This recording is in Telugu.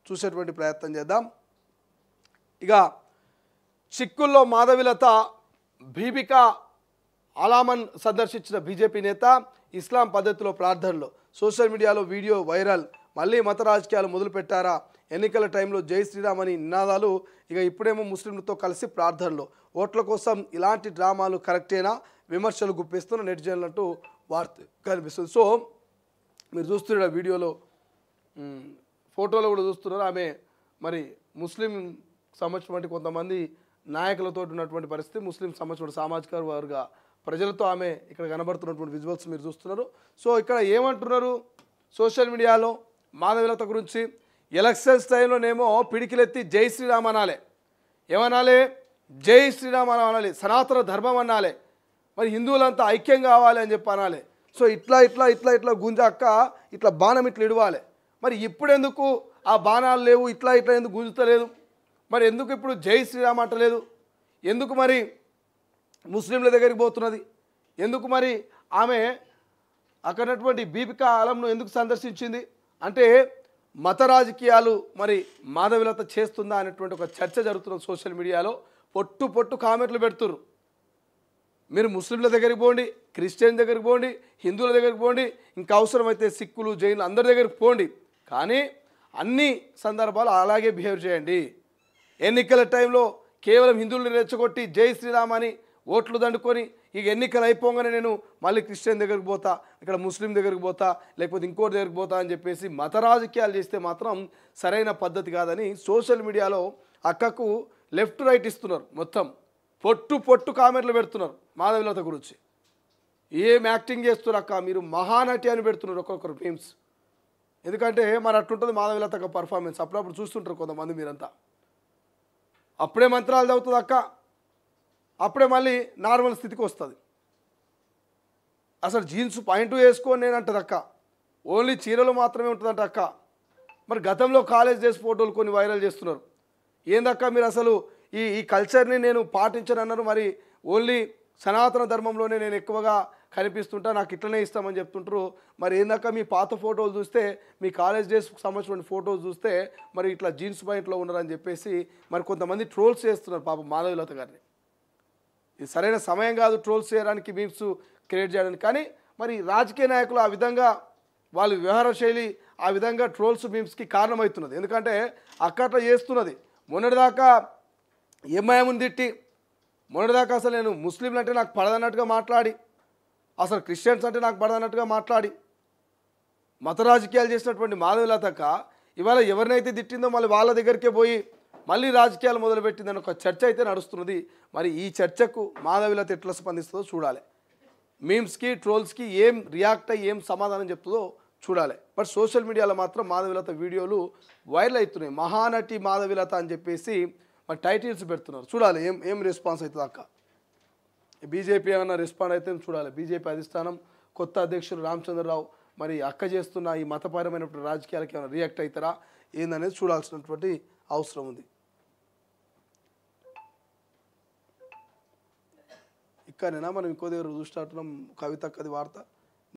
చూసేటువంటి ప్రయత్నం చేద్దాం. ఇక చిక్కుల్లో మాధవిలత బీబికా అలామన్ సందర్శించిన బీజేపీ నేత ఇస్లాం పద్ధతిలో ప్రార్థనలు. సోషల్ మీడియాలో వీడియో వైరల్. మళ్ళీ మత రాజకీయాలు మొదలుపెట్టారా? ఎన్నికల టైంలో జై శ్రీరామ్ అని నినాదాలు, ఇక ఇప్పుడేమో ముస్లింలతో కలిసి ప్రార్థనలు. ఓట్ల కోసం ఇలాంటి డ్రామాలు కరెక్టేనా? విమర్శలు గుప్పిస్తున్న నెటిజన్లంటూ వార్త కనిపిస్తుంది. సో మీరు చూస్తున్న వీడియోలో ఫోటోలో కూడా చూస్తున్నారు. ఆమె మరి ముస్లిం సంబంధించినటువంటి కొంతమంది నాయకులతో ఉన్నటువంటి పరిస్థితి, ముస్లిం సంబంధించిన సామాజిక వర్గ ప్రజలతో ఆమె ఇక్కడ కనబడుతున్నటువంటి విజువల్స్ మీరు చూస్తున్నారు. సో ఇక్కడ ఏమంటున్నారు సోషల్ మీడియాలో మాధవిలత గురించి? ఎలక్షన్స్ టైంలోనేమో పిడికిలెత్తి జై శ్రీరామ్ అనాలి. ఏమనాలి? జై శ్రీరామ్ అనాలి, సనాతన ధర్మం అనాలి, మరి హిందువులంతా ఐక్యం కావాలి అని చెప్పి అనాలి. సో ఇట్లా ఇట్లా ఇట్లా ఇట్లా గుంజాక ఇట్లా బాణం ఇట్లా ఇడవాలి. మరి ఇప్పుడు ఎందుకు ఆ బాణాలు లేవు? ఇట్లా ఇట్లా ఎందుకు గుంజుతలేదు? మరి ఎందుకు ఇప్పుడు జై శ్రీరామ్ అంటలేదు? ఎందుకు మరి ముస్లింల దగ్గరికి పోతున్నది? ఎందుకు మరి ఆమె అక్కడటువంటి బీబికా ఆలంను ఎందుకు సందర్శించింది? అంటే మత రాజకీయాలు మరి మాధవిలత చేస్తుందా అనేటువంటి ఒక చర్చ జరుగుతున్న సోషల్ మీడియాలో. పొట్టు పొట్టు కామెంట్లు పెడుతున్నారు. మీరు ముస్లింల దగ్గరికి పోండి, క్రిస్టియన్ దగ్గరికి పోండి, హిందువుల దగ్గరికి పోండి, ఇంకా అవసరమైతే సిక్కులు, జైన్లు అందరి దగ్గరికి పోండి, కానీ అన్ని సందర్భాలు అలాగే బిహేవ్ చేయండి. ఎన్నికల టైంలో కేవలం హిందువులను రెచ్చగొట్టి జై శ్రీరామ్ అని ఓట్లు దండుకొని ఇక ఎన్నికలు అయిపోగానే నేను మళ్ళీ క్రిస్టియన్ దగ్గరికి పోతా, ఇక్కడ ముస్లిం దగ్గరికి పోతా, లేకపోతే ఇంకోటి దగ్గరికి పోతా అని చెప్పేసి మత రాజకీయాలు చేస్తే మాత్రం సరైన పద్ధతి కాదని సోషల్ మీడియాలో అక్కకు లెఫ్ట్ రైట్ ఇస్తున్నారు. మొత్తం పొట్టు పొట్టు కామెంట్లు పెడుతున్నారు మాధవిలత గురించి. ఏం యాక్టింగ్ చేస్తున్నారు అక్క, మీరు మహానటి అని పెడుతున్నారు ఒక్కొక్కరు మీమ్స్. ఎందుకంటే మరి అట్లుంటుంది మాధవిలత ఒక పర్ఫార్మెన్స్. అప్పుడప్పుడు చూస్తుంటారు కొంతమంది మీరంతా. అప్పుడే మంత్రాలు చదువుతుంది అక్క, అప్పుడే మళ్ళీ నార్మల్ స్థితికి వస్తుంది. అసలు జీన్స్ పాయింట్ వేసుకొని నేను అంటది అక్క, ఓన్లీ చీరలు మాత్రమే ఉంటుందంట అక్క. మరి గతంలో కాలేజ్ డేస్ ఫోటోలు కొన్ని వైరల్ చేస్తున్నారు. ఏందక్క మీరు అసలు ఈ కల్చర్ని నేను పాటించనన్నారు, మరి ఓన్లీ సనాతన ధర్మంలోనే నేను ఎక్కువగా కనిపిస్తుంటా, నాకు ఇట్లనే ఇస్తామని చెప్తుంటారు. మరి ఏందాక మీ పాత ఫోటోలు చూస్తే, మీ కాలేజ్ డేస్కి సంబంధించిన ఫోటోలు చూస్తే మరి ఇట్లా జీన్స్ పాయింట్లో ఉన్నారని చెప్పేసి మరి కొంతమంది ట్రోల్స్ చేస్తున్నారు పాపం మాధవిలత గారిని. ఇది సరైన సమయం కాదు ట్రోల్స్ చేయడానికి, మీమ్స్ క్రియేట్ చేయడానికి. కానీ మరి రాజకీయ నాయకులు ఆ విధంగా వాళ్ళ వ్యవహార శైలి ఆ విధంగా ట్రోల్స్ మీమ్స్కి కారణమవుతున్నది. ఎందుకంటే అక్కట్లా చేస్తున్నది. మొన్నటిదాకా ఎంఐఎంని తిట్టి, మొన్నటిదాకా అసలు నేను ముస్లింలు అంటే నాకు పడదన్నట్టుగా మాట్లాడి, అసలు క్రిస్టియన్స్ అంటే నాకు పడదన్నట్టుగా మాట్లాడి మత రాజకీయాలు చేసినటువంటి మాధవిలతక ఇవాళ ఎవరినైతే తిట్టిందో మళ్ళీ వాళ్ళ దగ్గరికే పోయి మళ్ళీ రాజకీయాలు మొదలుపెట్టిందని ఒక చర్చ అయితే నడుస్తున్నది. మరి ఈ చర్చకు మాధవిలత ఎట్లా స్పందిస్తుందో చూడాలి. మీమ్స్కి ట్రోల్స్కి ఏం రియాక్ట్ అయ్యి ఏం సమాధానం చెప్తుందో చూడాలి. బట్ సోషల్ మీడియాలో మాత్రం మాధవిలత వీడియోలు వైరల్ అవుతున్నాయి. మహానటి మాధవిలత అని చెప్పేసి మరి టైటిల్స్ పెడుతున్నారు. చూడాలి ఏం రెస్పాన్స్ అవుతుంది అక్క. బీజేపీ ఏమైనా రెస్పాండ్ అయితే చూడాలి. బీజేపీ అధిష్టానం కొత్త అధ్యక్షుడు రామచంద్రరావు మరి అక్క చేస్తున్న ఈ మతపరమైనటువంటి రాజకీయాలకు ఏమైనా రియాక్ట్ అవుతారా ఏందనేది చూడాల్సినటువంటి అవసరం ఉంది. ఇక్కడైనా మనం ఇంకో దగ్గర చూసినట్టున్నాం కవితక్కది వార్త.